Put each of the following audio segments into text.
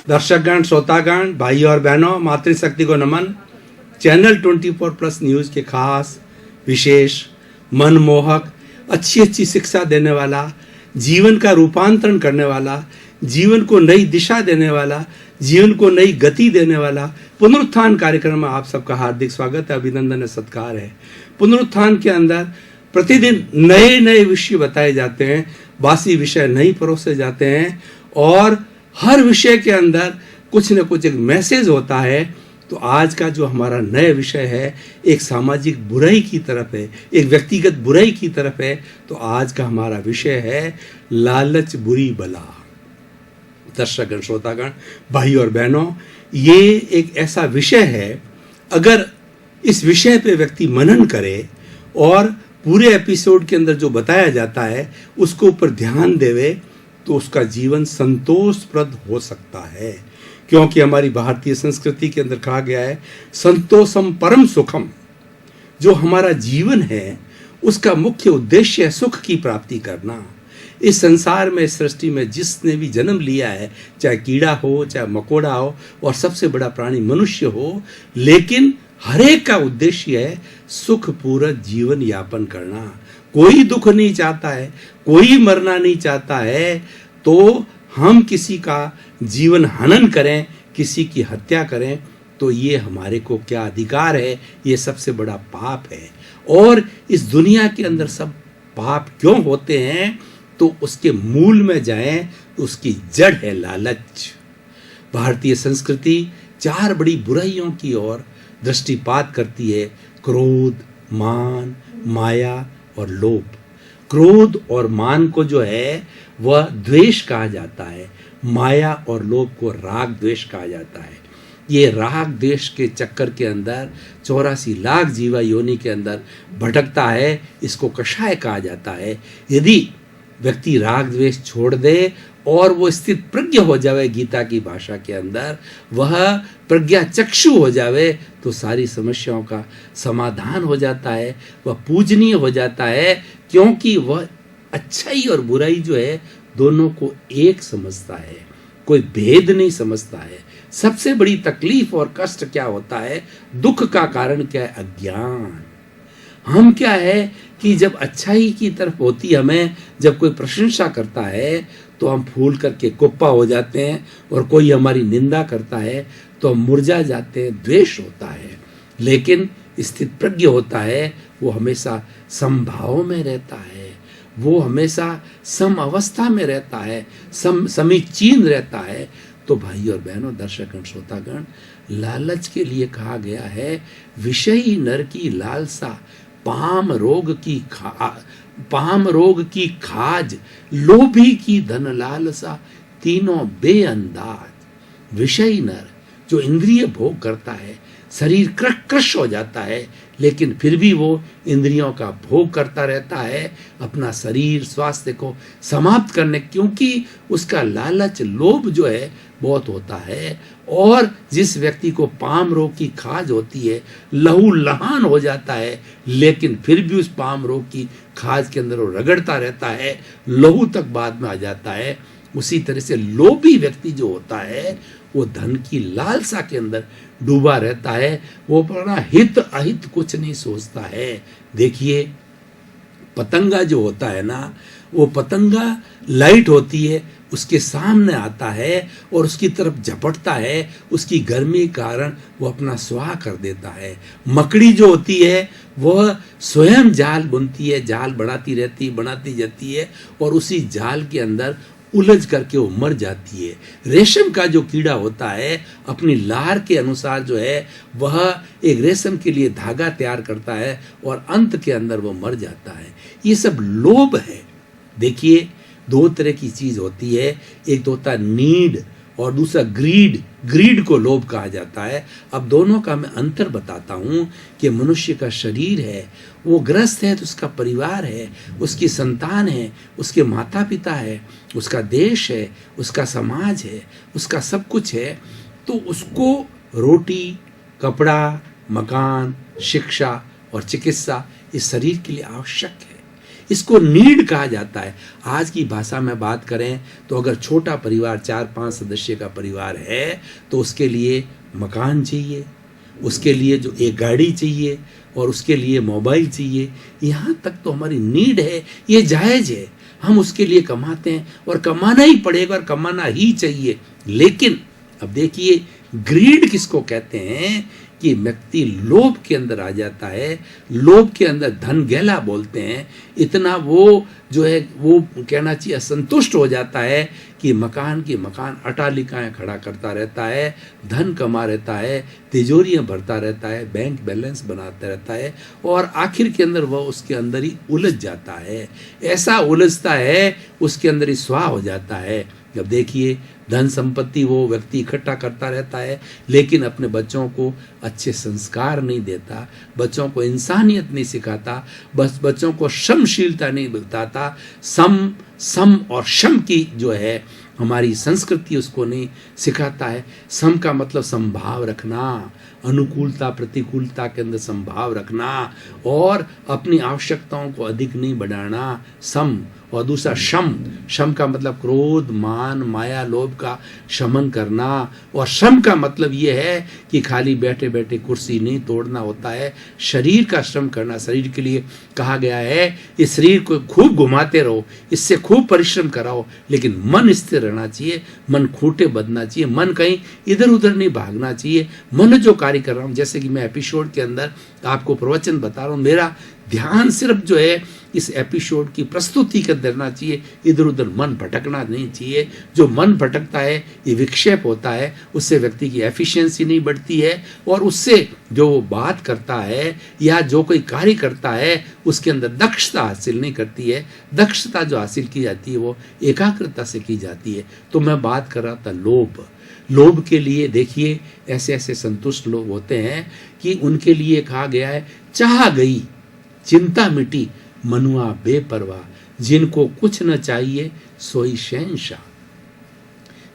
दर्शकगण, श्रोतागण, भाई और बहनों, मातृशक्ति को नमन। चैनल 24+ न्यूज़ के खास, विशेष, मनमोहक, अच्छी शिक्षा देने वाला, जीवन का रूपांतरण करने वाला, जीवन को नई दिशा देने वाला, जीवन को नई गति देने वाला पुनरुत्थान कार्यक्रम में आप सबका हार्दिक स्वागत है, अभिनंदन है, सत्कार है। पुनरुत्थान के अंदर प्रतिदिन नए नए विषय बताए जाते हैं, बासी विषय नहीं परोसे जाते हैं और हर विषय के अंदर कुछ न कुछ एक मैसेज होता है। तो आज का जो हमारा नया विषय है एक सामाजिक बुराई की तरफ है, एक व्यक्तिगत बुराई की तरफ है। तो आज का हमारा विषय है लालच बुरी बला। दर्शकगण, श्रोतागण, भाई और बहनों, ये एक ऐसा विषय है, अगर इस विषय पे व्यक्ति मनन करे और पूरे एपिसोड के अंदर जो बताया जाता है उसको ऊपर ध्यान देवे तो उसका जीवन संतोषप्रद हो सकता है। क्योंकि हमारी भारतीय संस्कृति के अंदर कहा गया है संतोषम परम सुखम। जो हमारा जीवन है उसका मुख्य उद्देश्य है सुख की प्राप्ति करना। इस संसार में, इस सृष्टि में जिसने भी जन्म लिया है, चाहे कीड़ा हो, चाहे मकोड़ा हो और सबसे बड़ा प्राणी मनुष्य हो, लेकिन हर एक का उद्देश्य है सुखपूर्वक जीवन यापन करना। कोई दुख नहीं चाहता है, कोई मरना नहीं चाहता है। तो हम किसी का जीवन हनन करें, किसी की हत्या करें, तो ये हमारे को क्या अधिकार है? ये सबसे बड़ा पाप है। और इस दुनिया के अंदर सब पाप क्यों होते हैं? तो उसके मूल में जाएं तो उसकी जड़ है लालच। भारतीय संस्कृति 4 बड़ी बुराइयों की ओर दृष्टिपात करती है: क्रोध, मान, माया और लोभ। क्रोध और मान को जो है वह द्वेष कहा जाता है, माया और लोभ को राग द्वेष कहा जाता है। ये राग द्वेष के चक्कर के अंदर 84 लाख जीवा योनि के अंदर भटकता है। इसको कषाय कहा जाता है। यदि व्यक्ति राग द्वेष छोड़ दे और वो स्थित प्रज्ञ हो जावे, गीता की भाषा के अंदर वह प्रज्ञा चक्षु हो जावे, तो सारी समस्याओं का समाधान हो जाता है। वह पूजनीय हो जाता है, क्योंकि वह अच्छाई और बुराई जो है दोनों को एक समझता है, कोई भेद नहीं समझता है। सबसे बड़ी तकलीफ और कष्ट क्या होता है? दुख का कारण क्या है? अज्ञान। हम क्या है कि जब अच्छाई की तरफ होती हमें, जब कोई प्रशंसा करता है तो हम फूल करके कुप्पा हो जाते हैं, और कोई हमारी निंदा करता है तो हम मुरझा जाते हैं, द्वेष होता है। लेकिन स्थित प्रज्ञ होता है, वो हमेशा समभाव में रहता है, वो हमेशा सम अवस्था में रहता है, समीचीन रहता है। तो भाई और बहनों, दर्शकगण, श्रोतागण, लालच के लिए कहा गया है विषयी नर की लालसा, पाम रोग की खाज, लोभी की धन लालसा, तीनों बेअंदाज। विषयी नर जो इंद्रिय भोग करता है, शरीर क्रश हो जाता है, लेकिन फिर भी वो इंद्रियों का भोग करता रहता है, अपना शरीर स्वास्थ्य को समाप्त करने, क्योंकि उसका लालच, लोभ जो है बहुत होता है। और जिस व्यक्ति को पाम रोग की खाज होती है, लहू लहान हो जाता है, लेकिन फिर भी उस पाम रोग की खाज के अंदर वो रगड़ता रहता है, लहू तक बाद में आ जाता है। उसी तरह से लोभी व्यक्ति जो होता है वो धन की लालसा के अंदर डूबा रहता है, वो अपना हित अहित कुछ नहीं सोचता है। देखिए, पतंगा जो होता है ना, वो पतंगा लाइट होती है, उसके सामने आता है और उसकी तरफ झपटता है, उसकी गर्मी के कारण वो अपना स्वाह कर देता है। मकड़ी जो होती है वह स्वयं जाल बुनती है, जाल बनाती जाती है और उसी जाल के अंदर उलझ करके वो मर जाती है। रेशम का जो कीड़ा होता है अपनी लार के अनुसार जो है वह एक रेशम के लिए धागा तैयार करता है और अंत के अंदर वो मर जाता है। ये सब लोभ है। देखिए, 2 तरह की चीज होती है, एक तो होता है नीड और दूसरा ग्रीड। ग्रीड को लोभ कहा जाता है। अब दोनों का मैं अंतर बताता हूँ कि मनुष्य का शरीर है, वो ग्रस्त है तो उसका परिवार है, उसकी संतान है, उसके माता पिता है, उसका देश है, उसका समाज है, उसका सब कुछ है। तो उसको रोटी, कपड़ा, मकान, शिक्षा और चिकित्सा इस शरीर के लिए आवश्यक है। इसको नीड कहा जाता है। आज की भाषा में बात करें तो अगर छोटा परिवार 4-5 सदस्य का परिवार है तो उसके लिए मकान चाहिए, उसके लिए जो एक गाड़ी चाहिए और उसके लिए मोबाइल चाहिए। यहाँ तक तो हमारी नीड है, ये जायज़ है, हम उसके लिए कमाते हैं और कमाना ही पड़ेगा और कमाना ही चाहिए। लेकिन अब देखिए ग्रीड किसको कहते हैं कि व्यक्ति लोभ के अंदर आ जाता है, लोभ के अंदर धन गैला बोलते हैं, इतना वो जो है वो कहना चाहिए असंतुष्ट हो जाता है कि मकान की मकान अटालिकाएं खड़ा करता रहता है, धन कमा रहता है, तिजोरियां भरता रहता है, बैंक बैलेंस बनाता रहता है और आखिर के अंदर वह उसके अंदर ही उलझ जाता है। ऐसा उलझता है उसके अंदर ही स्वाह हो जाता है। जब देखिए धन संपत्ति वो व्यक्ति इकट्ठा करता रहता है लेकिन अपने बच्चों को अच्छे संस्कार नहीं देता, बच्चों को इंसानियत नहीं सिखाता, बस बच्चों को श्रमशीलता नहीं बताता, सम और शम की जो है हमारी संस्कृति उसको नहीं सिखाता है। सम का मतलब संभाव रखना, अनुकूलता प्रतिकूलता के अंदर संभाव रखना और अपनी आवश्यकताओं को अधिक नहीं बढ़ाना, सम। और दूसरा शम का मतलब क्रोध मान माया लोभ का शमन करना। और श्रम का मतलब ये है कि खाली बैठे बैठे कुर्सी नहीं तोड़ना होता है, शरीर का श्रम करना। शरीर के लिए कहा गया है इस शरीर को खूब घुमाते रहो, इससे खूब परिश्रम कराओ, लेकिन मन स्थिर रहना चाहिए, मन खूंटे बदना चाहिए, मन कहीं इधर उधर नहीं भागना चाहिए। मन जो कार्य कर रहा हूँ, जैसे कि मैं एपिसोड के अंदर आपको प्रवचन बता रहा हूँ, मेरा ध्यान सिर्फ जो है इस एपिसोड की प्रस्तुति के अंदर रहना चाहिए, इधर उधर मन भटकना नहीं चाहिए। जो मन भटकता है ये विक्षेप होता है, उससे व्यक्ति की एफिशिएंसी नहीं बढ़ती है और उससे जो वो बात करता है या जो कोई कार्य करता है उसके अंदर दक्षता हासिल नहीं करती है। दक्षता जो हासिल की जाती है वो एकाग्रता से की जाती है। तो मैं बात कर रहा था लोभ के लिए देखिए ऐसे ऐसे संतुष्ट लोग होते हैं कि उनके लिए कहा गया है चाह गई चिंता मिटी मनुआ बेपरवाह, जिनको कुछ न चाहिए सोई शहंशाह।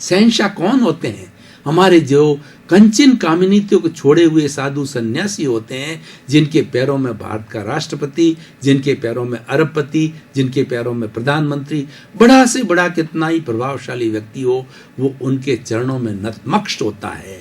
शहंशाह कौन होते हैं? हमारे जो कंचन कामिनीतियों को छोड़े हुए साधु सन्यासी होते हैं, जिनके पैरों में भारत का राष्ट्रपति, जिनके पैरों में अरबपति, जिनके पैरों में प्रधानमंत्री, बड़ा से बड़ा कितना ही प्रभावशाली व्यक्ति हो, वो उनके चरणों में नतमस्तक होता है।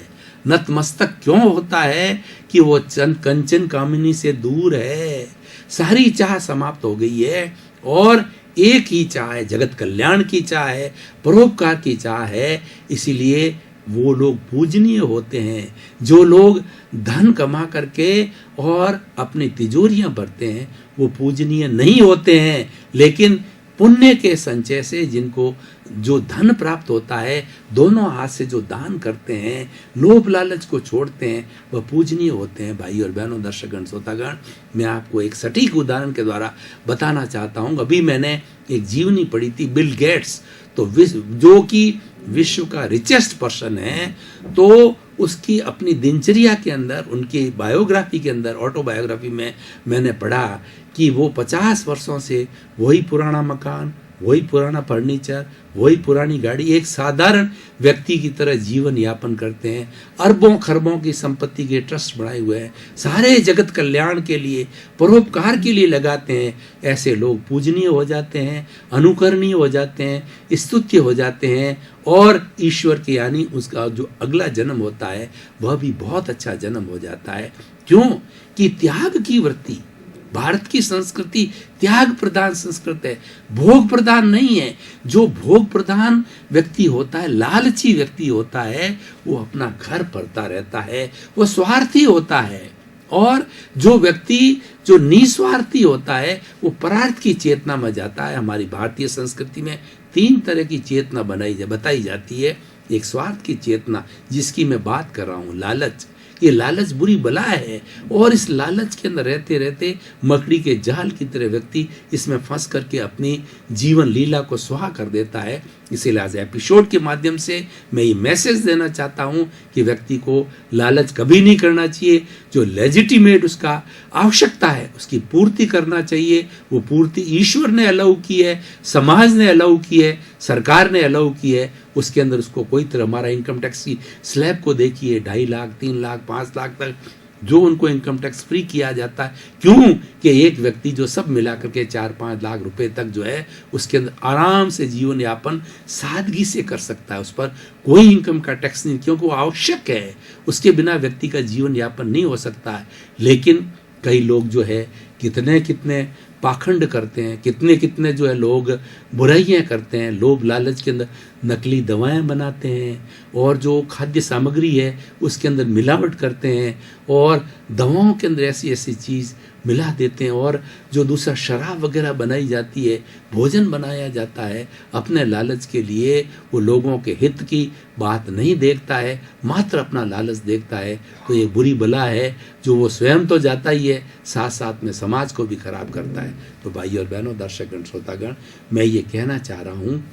नतमस्तक क्यों होता है? कि वो कंचन कामिनी से दूर है, सारी चाह समाप्त हो गई है और एक ही चाह है, जगत कल्याण की चाह है, परोपकार की चाह है। इसीलिए वो लोग पूजनीय होते हैं। जो लोग धन कमा करके और अपनी तिजोरियां भरते हैं वो पूजनीय नहीं होते हैं, लेकिन पुण्य के संचय से जिनको जो धन प्राप्त होता है, दोनों हाथ से जो दान करते हैं, लोभ लालच को छोड़ते हैं, वह पूजनीय होते हैं। भाई और बहनों, दर्शकगण, श्रोतागण, मैं आपको एक सटीक उदाहरण के द्वारा बताना चाहता हूँ। अभी मैंने एक जीवनी पढ़ी थी, बिल गेट्स, तो जो कि विश्व का रिचेस्ट पर्सन है, तो उसकी अपनी दिनचर्या के अंदर, उनकी बायोग्राफी के अंदर, ऑटोबायोग्राफी में मैंने पढ़ा कि वो 50 वर्षों से वही पुराना मकान, वही पुराना फर्नीचर, वही पुरानी गाड़ी, एक साधारण व्यक्ति की तरह जीवन यापन करते हैं। अरबों खरबों की संपत्ति के ट्रस्ट बनाए हुए हैं, सारे जगत कल्याण के लिए, परोपकार के लिए लगाते हैं। ऐसे लोग पूजनीय हो जाते हैं, अनुकरणीय हो जाते हैं, स्तुत्य हो जाते हैं और ईश्वर के यानी उसका जो अगला जन्म होता है वह भी बहुत अच्छा जन्म हो जाता है। क्यों? कि त्याग की वृत्ति, भारत की संस्कृति त्याग प्रधान संस्कृति है, भोग प्रधान नहीं है। जो भोग प्रधान व्यक्ति होता है, लालची व्यक्ति होता है, वो अपना घर भरता रहता है, वो स्वार्थी होता है। और जो व्यक्ति जो निस्वार्थी होता है वो परार्थ की चेतना में जाता है। हमारी भारतीय संस्कृति में 3 तरह की चेतना बताई जाती है। एक स्वार्थ की चेतना जिसकी मैं बात कर रहा हूँ, लालच। ये लालच बुरी बला है और इस लालच के अंदर रहते रहते मकड़ी के जाल की तरह व्यक्ति इसमें फंस करके अपनी जीवन लीला को सुहा कर देता है। इसीलिए आज एपिसोड के माध्यम से मैं ये मैसेज देना चाहता हूँ कि व्यक्ति को लालच कभी नहीं करना चाहिए। जो लेजिटिमेट उसका आवश्यकता है उसकी पूर्ति करना चाहिए। वो पूर्ति ईश्वर ने अलाउ की है, समाज ने अलाउ की है, सरकार ने अलाउ की है। उसके अंदर उसको कोई तरह, हमारा इनकम टैक्स की स्लैब को देखिए, 2.5 लाख, 3 लाख, 5 लाख तक जो उनको इनकम टैक्स फ्री किया जाता है। क्यों कि एक व्यक्ति जो सब मिला करके 4-5 लाख रुपए तक जो है उसके अंदर आराम से जीवन यापन सादगी से कर सकता है, उस पर कोई इनकम का टैक्स नहीं, क्योंकि वो आवश्यक है, उसके बिना व्यक्ति का जीवन यापन नहीं हो सकता है। लेकिन कई लोग जो है कितने कितने पाखंड करते हैं, कितने कितने जो है लोग बुराइयां करते हैं, लोभ लालच के अंदर नकली दवाएं बनाते हैं और जो खाद्य सामग्री है उसके अंदर मिलावट करते हैं और दवाओं के अंदर ऐसी ऐसी चीज़ मिला देते हैं और जो दूसरा शराब वगैरह बनाई जाती है, भोजन बनाया जाता है अपने लालच के लिए, वो लोगों के हित की बात नहीं देखता है, मात्र अपना लालच देखता है। तो ये बुरी बला है जो वो स्वयं तो जाता ही है, साथ साथ में समाज को भी खराब करता है। तो भाई और बहनों, दर्शकगण, श्रोतागण, मैं ये कहना चाह रहा हूँ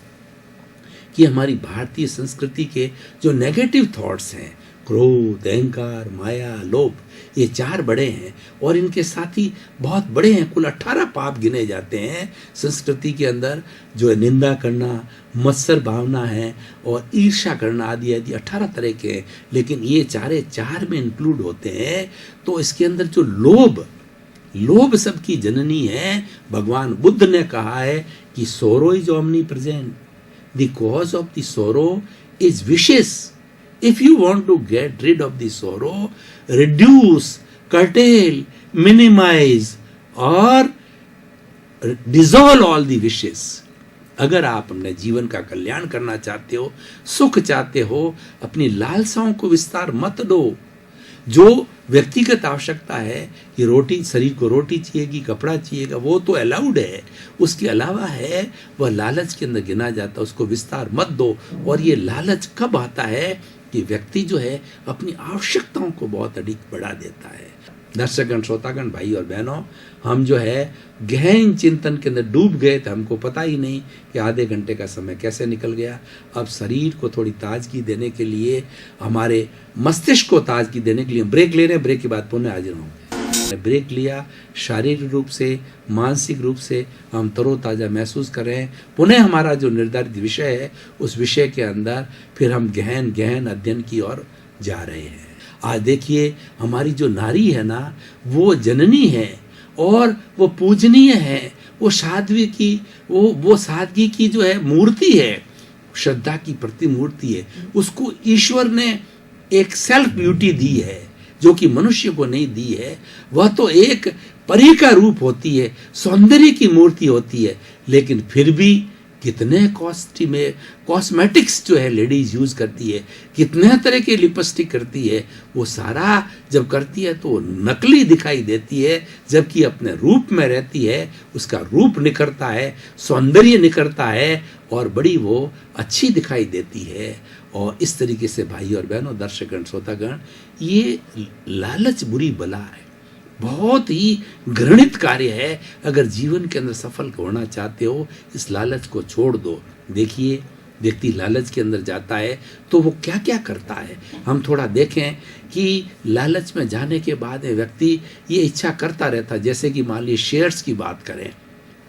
कि हमारी भारतीय संस्कृति के जो नेगेटिव थॉट्स हैं, क्रोध, अहंकार, माया, लोभ, ये 4 बड़े हैं और इनके साथ ही बहुत बड़े हैं। कुल 18 पाप गिने जाते हैं संस्कृति के अंदर, जो है निंदा करना, मत्सर भावना है और ईर्ष्या करना आदि आदि 18 तरह के हैं। लेकिन ये 4 में इंक्लूड होते हैं। तो इसके अंदर जो लोभ सबकी जननी है। भगवान बुद्ध ने कहा है कि सोरो is omni present, the cause of the सोरो is wishes. If you want to get rid of the sorrow, reduce, curtail, minimize or dissolve all the wishes. अगर आप अपने जीवन का कल्याण करना चाहते हो, सुख चाहते हो, अपनी लालसाओं को विस्तार मत दो। जो व्यक्तिगत आवश्यकता है कि रोटी, शरीर को रोटी चाहिएगी, कपड़ा चाहिएगा, वो तो अलाउड है। उसके अलावा है वह लालच के अंदर गिना जाता है, उसको विस्तार मत दो। और ये लालच कब आता है कि व्यक्ति जो है अपनी आवश्यकताओं को बहुत अधिक बढ़ा देता है। दर्शकगण, श्रोतागण, भाई और बहनों, हम जो है गहन चिंतन के अंदर डूब गए थे, हमको पता ही नहीं कि आधे घंटे का समय कैसे निकल गया। अब शरीर को थोड़ी ताजगी देने के लिए, हमारे मस्तिष्क को ताजगी देने के लिए ब्रेक ले रहे हैं। ब्रेक के बाद पुनः हाजिर होंगे। ब्रेक लिया, शारीरिक रूप से, मानसिक रूप से हम तरोताज़ा महसूस कर रहे हैं। पुनः हमारा जो निर्धारित विषय है, उस विषय के अंदर फिर हम गहन अध्ययन की ओर जा रहे हैं। आज देखिए, हमारी जो नारी है ना, वो जननी है और वो पूजनीय है, वो साध्वी की, वो सादगी की जो है मूर्ति है, श्रद्धा की प्रतिमूर्ति है। उसको ईश्वर ने एक सेल्फ ब्यूटी दी है जो कि मनुष्य को नहीं दी है। वह तो एक परी का रूप होती है, सौंदर्य की मूर्ति होती है। लेकिन फिर भी कितने कॉस्मेटिक्स जो है लेडीज यूज करती है, कितने तरह के लिपस्टिक करती है, वो सारा जब करती है तो नकली दिखाई देती है, जबकि अपने रूप में रहती है, उसका रूप निखरता है, सौंदर्य निखरता है और बड़ी वो अच्छी दिखाई देती है। और इस तरीके से भाई और बहनों, दर्शकगण, श्रोतागण, ये लालच बुरी बला है, बहुत ही घृणित कार्य है। अगर जीवन के अंदर सफल होना चाहते हो, इस लालच को छोड़ दो। देखिए, व्यक्ति लालच के अंदर जाता है तो वो क्या क्या करता है, हम थोड़ा देखें कि लालच में जाने के बाद व्यक्ति ये इच्छा करता रहता। जैसे कि मान लीजिए शेयर्स की बात करें,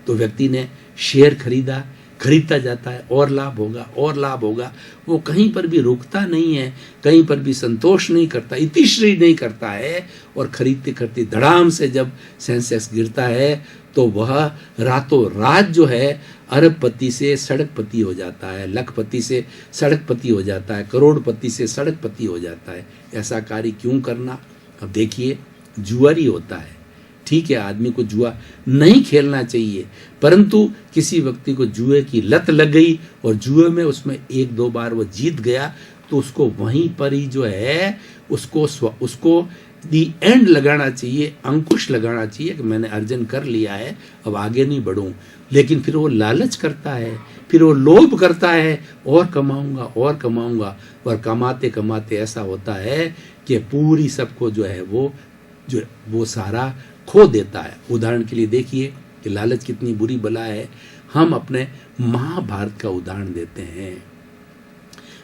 तो व्यक्ति ने शेयर खरीदता जाता है, और लाभ होगा, और लाभ होगा। वो कहीं पर भी रुकता नहीं है, कहीं पर भी संतोष नहीं करता, इतिश्री नहीं करता है। और खरीदते खरीदते धड़ाम से जब सेंसेक्स गिरता है तो वह रातों रात जो है अरबपति से सड़कपति हो जाता है, लखपति से सड़कपति हो जाता है, करोड़पति से सड़कपति हो जाता है। ऐसा कार्य क्यों करना? अब देखिए, जुआरी होता है, ठीक है, आदमी को जुआ नहीं खेलना चाहिए, परंतु किसी व्यक्ति को जुए की लत लग गई और जुए में उसमें 1-2 बार वो जीत गया, तो उसको वहीं पर ही जो है उसको दी एंड लगाना चाहिए, अंकुश लगाना चाहिए कि मैंने अर्जन कर लिया है, अब आगे नहीं बढ़ूं। लेकिन फिर वो लालच करता है, फिर वो लोभ करता है, और कमाऊंगा, और कमाते कमाते ऐसा होता है कि पूरी सबको जो है वो सारा खो देता है। उदाहरण के लिए देखिए कि लालच कितनी बुरी बला है। हम अपने महाभारत का उदाहरण देते हैं।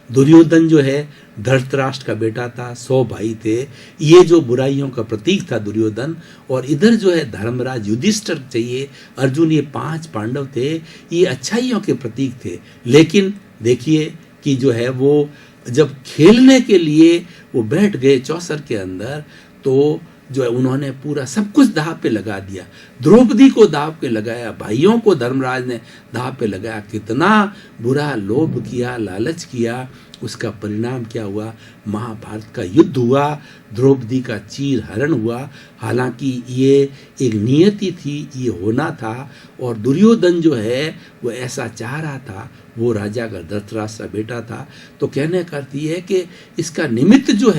दुर्योधन जो है धृतराष्ट्र का बेटा था, 100 भाई थे। ये जो बुराइयों का प्रतीक था दुर्योधन, और इधर जो है धर्मराज युधिष्ठिर चाहिए, अर्जुन, ये 5 पांडव थे, ये अच्छाइयों के प्रतीक थे। लेकिन देखिए कि जो है वो जब खेलने के लिए वो बैठ गए चौसर के अंदर, तो जो है उन्होंने पूरा सब कुछ दाव पे लगा दिया। द्रौपदी को दाव पे लगाया, भाइयों को धर्मराज ने दाव पे लगाया। कितना बुरा लोभ किया, लालच किया, उसका परिणाम क्या हुआ? महाभारत का युद्ध हुआ, द्रौपदी का चीर हरण हुआ। हालांकि ये एक नियति थी, ये होना था, और दुर्योधन जो है वो ऐसा चाह रहा था, वो राजा का धृतराष्ट्र का बेटा था। तो कहने का अर्थ ये है कि इसका निमित्त जो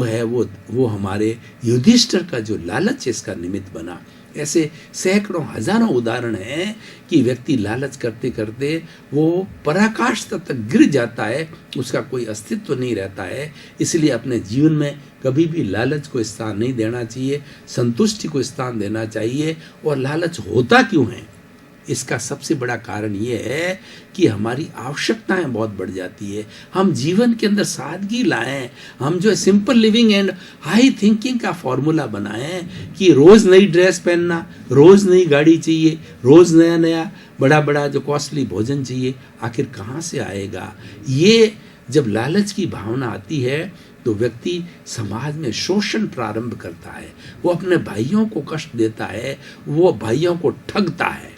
है वो हमारे युधिष्ठिर का जो लालच है इसका निमित्त बना। ऐसे सैकड़ों हजारों उदाहरण हैं कि व्यक्ति लालच करते करते वो पराकाष्ठ तक गिर जाता है, उसका कोई अस्तित्व नहीं रहता है। इसलिए अपने जीवन में कभी भी लालच को स्थान नहीं देना चाहिए, संतुष्टि को स्थान देना चाहिए। और लालच होता क्यों है? इसका सबसे बड़ा कारण ये है कि हमारी आवश्यकताएं बहुत बढ़ जाती है। हम जीवन के अंदर सादगी लाएं, हम जो है simple living and high thinking का फॉर्मूला बनाएं कि रोज नई ड्रेस पहनना, रोज नई गाड़ी चाहिए, रोज नया नया बड़ा बड़ा जो कॉस्टली भोजन चाहिए। आखिर कहाँ से आएगा? ये जब लालच की भावना आती है तो व्यक्ति समाज में शोषण प्रारंभ करता है, वो अपने भाइयों को कष्ट देता है, वो भाइयों को ठगता है,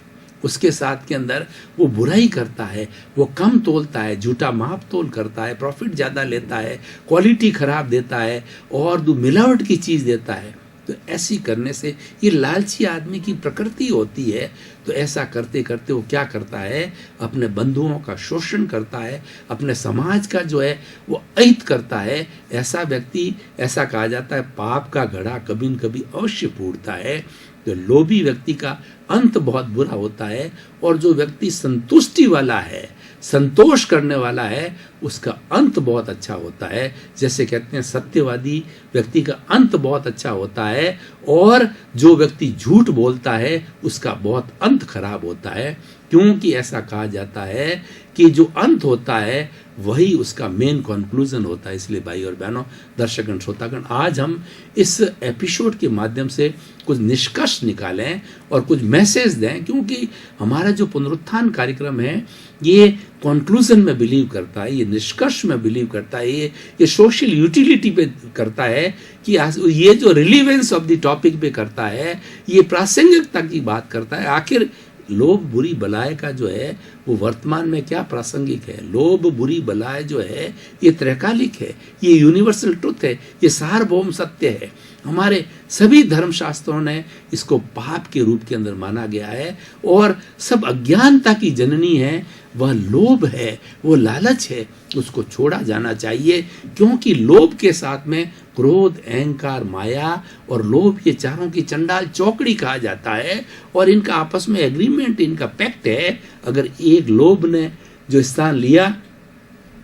उसके साथ के अंदर वो बुराई करता है, वो कम तोलता है, झूठा माप तोल करता है, प्रॉफिट ज़्यादा लेता है, क्वालिटी खराब देता है और मिलावट की चीज़ देता है। तो ऐसी करने से ये लालची आदमी की प्रकृति होती है। तो ऐसा करते करते वो क्या करता है? अपने बंधुओं का शोषण करता है, अपने समाज का जो है वो अहित करता है। ऐसा व्यक्ति, ऐसा कहा जाता है, पाप का घड़ा कभी न कभी अवश्य फूटता है। तो लोभी व्यक्ति का अंत बहुत बुरा होता है, और जो व्यक्ति संतुष्टि वाला है, संतोष करने वाला है, उसका अंत बहुत अच्छा होता है। जैसे कहते हैं सत्यवादी व्यक्ति का अंत बहुत अच्छा होता है, और जो व्यक्ति झूठ बोलता है उसका बहुत अंत खराब होता है। क्योंकि ऐसा कहा जाता है कि जो अंत होता है वही उसका मेन कंक्लूजन होता है। इसलिए भाई और बहनों, दर्शकगण, श्रोतागण, आज हम इस एपिसोड के माध्यम से कुछ निष्कर्ष निकालें और कुछ मैसेज दें, क्योंकि हमारा जो पुनरुत्थान कार्यक्रम है ये कंक्लूजन में बिलीव करता है, ये निष्कर्ष में बिलीव करता है, ये सोशल यूटिलिटी पे करता है, कि ये जो रिलीवेंस ऑफ द टॉपिक पे करता है, ये प्रासंगिकता की बात करता है। आखिर लोभ बुरी बलाय का जो है वो वर्तमान में क्या प्रासंगिक है? लोभ बुरी बलाय जो है ये त्रैकालिक है, ये यूनिवर्सल ट्रुथ है, ये सार्वभौम सत्य है। हमारे सभी धर्मशास्त्रों ने इसको पाप के रूप के अंदर माना गया है, और सब अज्ञानता की जननी है, वह लोभ है, वो लालच है, उसको छोड़ा जाना चाहिए। क्योंकि लोभ के साथ में क्रोध, अहंकार, माया और लोभ, ये चारों की चंडाल चौकड़ी कहा जाता है, और इनका आपस में एग्रीमेंट, इनका पैक्ट है। अगर एक लोभ ने जो स्थान लिया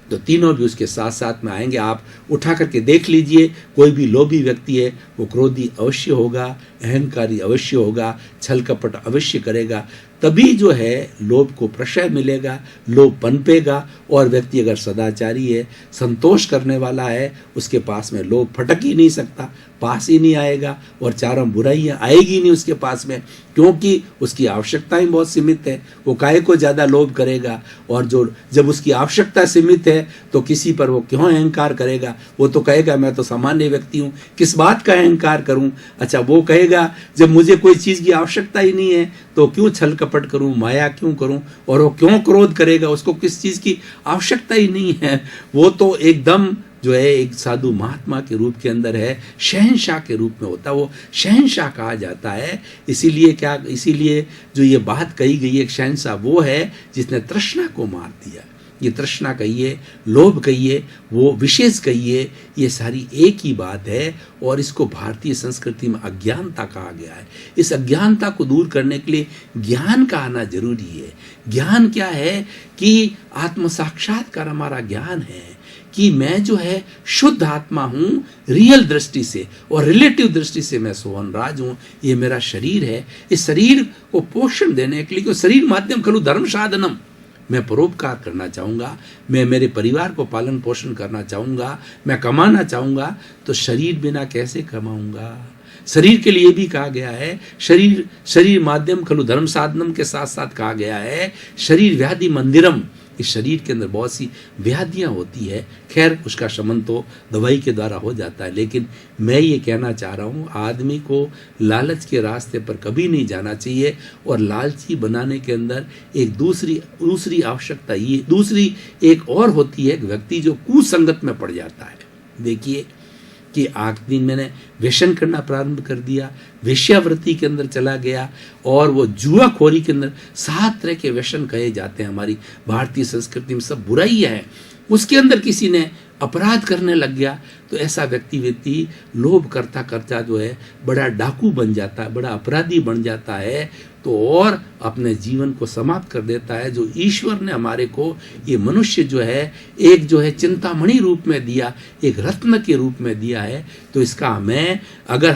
तो तीनों भी उसके साथ साथ में आएंगे। आप उठा करके देख लीजिए, कोई भी लोभी व्यक्ति है वो क्रोधी अवश्य होगा, अहंकारी अवश्य होगा, छल कपट अवश्य करेगा। तभी जो है लोभ को प्रशय मिलेगा, लोभ पनपेगा। और व्यक्ति अगर सदाचारी है, संतोष करने वाला है, उसके पास में लोभ फटक ही नहीं सकता, पास ही नहीं आएगा, और चारों बुराइयां आएगी नहीं उसके पास में, क्योंकि उसकी आवश्यकताएं बहुत सीमित है। वो काहे को ज़्यादा लोभ करेगा? और जो जब उसकी आवश्यकता सीमित है तो किसी पर वो क्यों अहंकार करेगा? वो तो कहेगा मैं तो सामान्य व्यक्ति हूँ, किस बात का अहंकार करूँ? अच्छा, वो कहेगा जब मुझे कोई चीज़ की आवश्यकता ही नहीं है तो क्यों छल कपट करूँ, माया क्यों करूँ? और वो क्यों क्रोध करेगा? उसको किस चीज़ की आवश्यकता ही नहीं है। वो तो एकदम जो है एक साधु महात्मा के रूप के अंदर है, शहंशाह के रूप में होता है, वो शहंशाह कहा जाता है। इसीलिए जो ये बात कही गई है, शहंशाह वो है जिसने तृष्णा को मार दिया। ये तृष्णा कहिए, लोभ कहिए, वो विशेष कहिए, ये सारी एक ही बात है। और इसको भारतीय संस्कृति में अज्ञानता कहा गया है। इस अज्ञानता को दूर करने के लिए ज्ञान का आना जरूरी है। ज्ञान क्या है? कि आत्म साक्षात्कार हमारा ज्ञान है, कि मैं जो है शुद्ध आत्मा हूँ रियल दृष्टि से, और रिलेटिव दृष्टि से मैं सोहन राज हूँ। ये मेरा शरीर है, इस शरीर को पोषण देने के लिए, क्यों शरीर माध्यम खलु धर्म साधनम, मैं परोपकार करना चाहूँगा, मैं मेरे परिवार को पालन पोषण करना चाहूँगा, मैं कमाना चाहूँगा, तो शरीर बिना कैसे कमाऊँगा? शरीर के लिए भी कहा गया है, शरीर माध्यम खलु धर्म साधनम के साथ साथ कहा गया है शरीर व्याधि मंदिरम, इस शरीर के अंदर बहुत सी व्याधियाँ होती है। खैर उसका शमन तो दवाई के द्वारा हो जाता है, लेकिन मैं ये कहना चाह रहा हूँ आदमी को लालच के रास्ते पर कभी नहीं जाना चाहिए। और लालची बनाने के अंदर एक दूसरी आवश्यकता ये दूसरी एक और होती है, व्यक्ति जो कुसंगत में पड़ जाता है। देखिए कि आठ दिन मैंने व्यसन करना प्रारंभ कर दिया, वेश्यावृत्ति के अंदर चला गया, और वो जुआखोरी के अंदर 7 तरह के व्यसन कहे जाते हैं। हमारी भारतीय संस्कृति में सब बुराइयां हैं, उसके अंदर किसी ने अपराध करने लग गया तो ऐसा व्यक्ति लोभ करता करता जो है बड़ा डाकू बन जाता है, बड़ा अपराधी बन जाता है, तो और अपने जीवन को समाप्त कर देता है। जो ईश्वर ने हमारे को ये मनुष्य जो है चिंतामणि रूप में दिया, एक रत्न के रूप में दिया है, तो इसका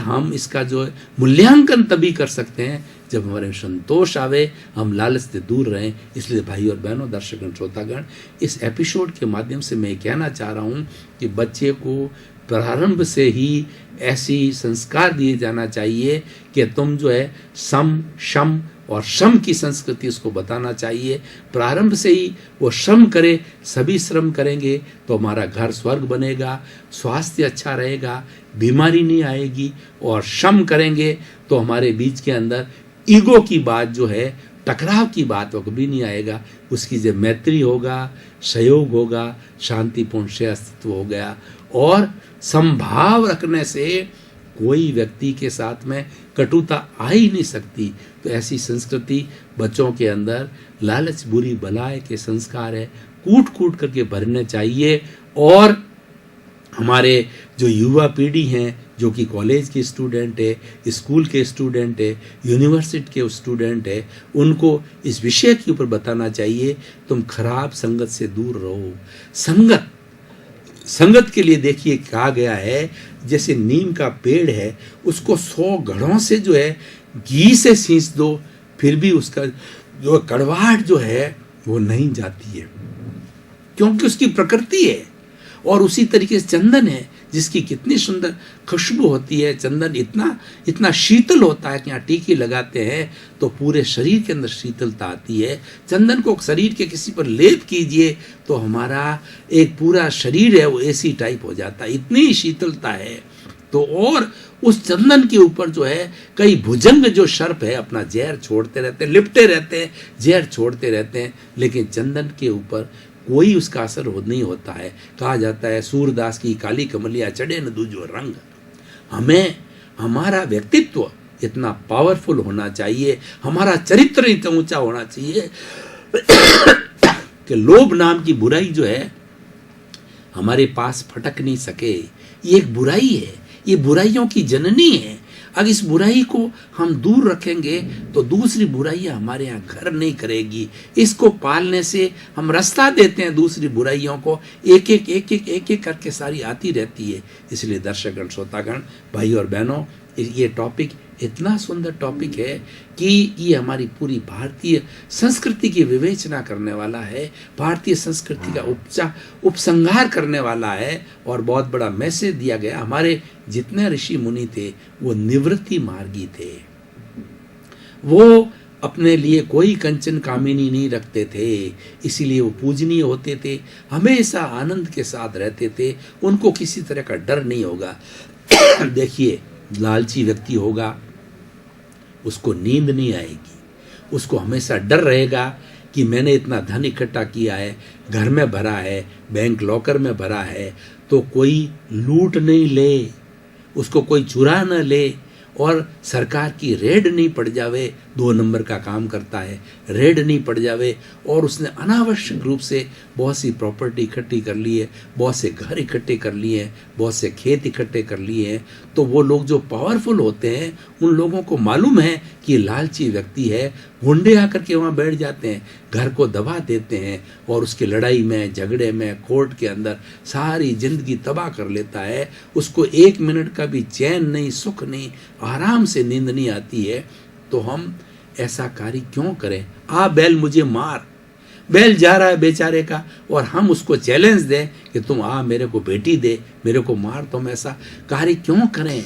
हम इसका जो है मूल्यांकन तभी कर सकते हैं जब हमारे संतोष आवे, हम लालच से दूर रहें। इसलिए भाई और बहनों, दर्शकगण, श्रोतागण, इस एपिसोड के माध्यम से मैं कहना चाह रहा हूँ कि बच्चे को प्रारंभ से ही ऐसी संस्कार दिए जाना चाहिए कि तुम जो है सम, शम और श्रम की संस्कृति उसको बताना चाहिए। प्रारंभ से ही वो श्रम करे, सभी श्रम करेंगे तो हमारा घर स्वर्ग बनेगा, स्वास्थ्य अच्छा रहेगा, बीमारी नहीं आएगी। और श्रम करेंगे तो हमारे बीच के अंदर ईगो की बात जो है, टकराव की बात वो कभी नहीं आएगा। उसकी जो मैत्री होगा, सहयोग होगा, शांतिपूर्ण से अस्तित्व हो गया। और संभाव रखने से कोई व्यक्ति के साथ में कटुता आ ही नहीं सकती। तो ऐसी संस्कृति बच्चों के अंदर लालच बुरी बलाए के संस्कार है, कूट कूट करके भरने चाहिए। और हमारे जो युवा पीढ़ी हैं, जो कि कॉलेज के स्टूडेंट है, स्कूल के स्टूडेंट है, यूनिवर्सिटी के स्टूडेंट है, उनको इस विषय के ऊपर बताना चाहिए तुम खराब संगत से दूर रहो। संगत के लिए देखिए कहा गया है, जैसे नीम का पेड़ है, उसको 100 घड़ों से जो है घी से सींच दो, फिर भी उसका जो कड़वाहट जो है वो नहीं जाती है, क्योंकि उसकी प्रकृति है। और उसी तरीके से चंदन है, जिसकी कितनी सुंदर खुशबू होती है। चंदन इतना शीतल होता है कि यहाँ टीके लगाते हैं तो पूरे शरीर के अंदर शीतलता आती है। चंदन को शरीर के किसी पर लेप कीजिए तो हमारा एक पूरा शरीर है वो एसी टाइप हो जाता है, इतनी शीतलता है। तो और उस चंदन के ऊपर जो है कई भुजंग जो सर्प है अपना जहर छोड़ते रहते हैं, लिपटे रहते हैं, जहर छोड़ते रहते हैं, लेकिन चंदन के ऊपर कोई उसका असर नहीं होता है। कहा जाता है सूरदास की काली कमलिया चढ़े न दूजो रंग। हमें हमारा व्यक्तित्व इतना पावरफुल होना चाहिए, हमारा चरित्र इतना ऊंचा होना चाहिए कि लोभ नाम की बुराई जो है हमारे पास फटक नहीं सके। ये एक बुराई है, ये बुराइयों की जननी है। अगर इस बुराई को हम दूर रखेंगे तो दूसरी बुराइयां हमारे यहाँ घर नहीं करेगी। इसको पालने से हम रास्ता देते हैं दूसरी बुराइयों को, एक एक करके सारी आती रहती है। इसलिए दर्शकगण, श्रोतागण, भाई और बहनों, ये टॉपिक इतना सुंदर टॉपिक है कि ये हमारी पूरी भारतीय संस्कृति की विवेचना करने वाला है, भारतीय संस्कृति का उपसंहार करने वाला है। और बहुत बड़ा मैसेज दिया गया। हमारे जितने ऋषि मुनि थे वो निवृत्ति मार्गी थे, वो अपने लिए कोई कंचन कामिनी नहीं रखते थे, इसीलिए वो पूजनीय होते थे, हमेशा आनंद के साथ रहते थे, उनको किसी तरह का डर नहीं होगा। देखिए, लालची व्यक्ति होगा उसको नींद नहीं आएगी, उसको हमेशा डर रहेगा कि मैंने इतना धन इकट्ठा किया है, घर में भरा है, बैंक लॉकर में भरा है, तो कोई लूट नहीं ले, उसको कोई चुरा न ले, और सरकार की रेड नहीं पड़ जावे। 2 नंबर का काम करता है, रेड नहीं पड़ जावे, और उसने अनावश्यक रूप से बहुत सी प्रॉपर्टी इकट्ठी कर ली है, बहुत से घर इकट्ठे कर लिए हैं, बहुत से खेत इकट्ठे कर लिए हैं। तो वो लोग जो पावरफुल होते हैं उन लोगों को मालूम है कि ये लालची व्यक्ति है, गुंडे आकर के वहाँ बैठ जाते हैं, घर को दबा देते हैं, और उसकी लड़ाई में, झगड़े में, कोर्ट के अंदर सारी जिंदगी तबाह कर लेता है। उसको 1 मिनट का भी चैन नहीं, सुख नहीं, आराम से नींद नहीं आती है। तो हम ऐसा कार्य क्यों करें? बैल मुझे मार, बैल जा रहा है बेचारे का, और हम उसको चैलेंज दें कि तुम मेरे को बेटी दे, मेरे को मार, तो हम ऐसा कार्य क्यों करें?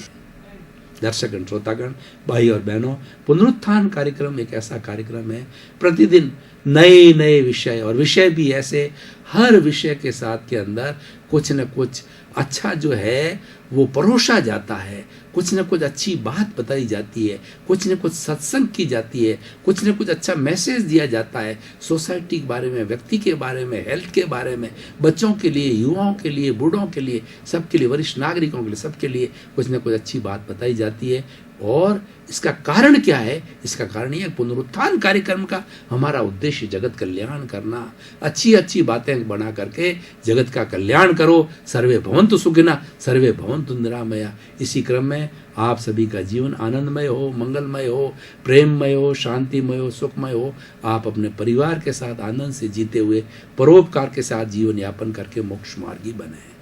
दर्शकगण, श्रोतागण, भाई और बहनों, पुनरुत्थान कार्यक्रम एक ऐसा कार्यक्रम है, प्रतिदिन नए नए विषय, और विषय भी ऐसे, हर विषय के साथ के अंदर कुछ न कुछ अच्छा जो है वो परोसा जाता है, कुछ न कुछ अच्छी बात बताई जाती है, कुछ न कुछ सत्संग की जाती है, कुछ न कुछ अच्छा मैसेज दिया जाता है सोसाइटी के बारे में, व्यक्ति के बारे में, हेल्थ के बारे में, बच्चों के लिए, युवाओं के लिए, बूढ़ों के लिए, सबके लिए, वरिष्ठ नागरिकों के लिए, सबके लिए कुछ न कुछ अच्छी बात बताई जाती है। और इसका कारण क्या है? इसका कारण ये पुनरुत्थान कार्यक्रम का हमारा उद्देश्य जगत कल्याण करना, अच्छी अच्छी बातें बना करके जगत का कल्याण करो। सर्वे भवन्तु सुखिनः सर्वे भवन्तु निरामया। इसी क्रम में आप सभी का जीवन आनंदमय हो, मंगलमय हो, प्रेममय हो, शांतिमय हो, सुखमय हो। आप अपने परिवार के साथ आनंद से जीते हुए परोपकार के साथ जीवन यापन करके मोक्ष मार्गी बने।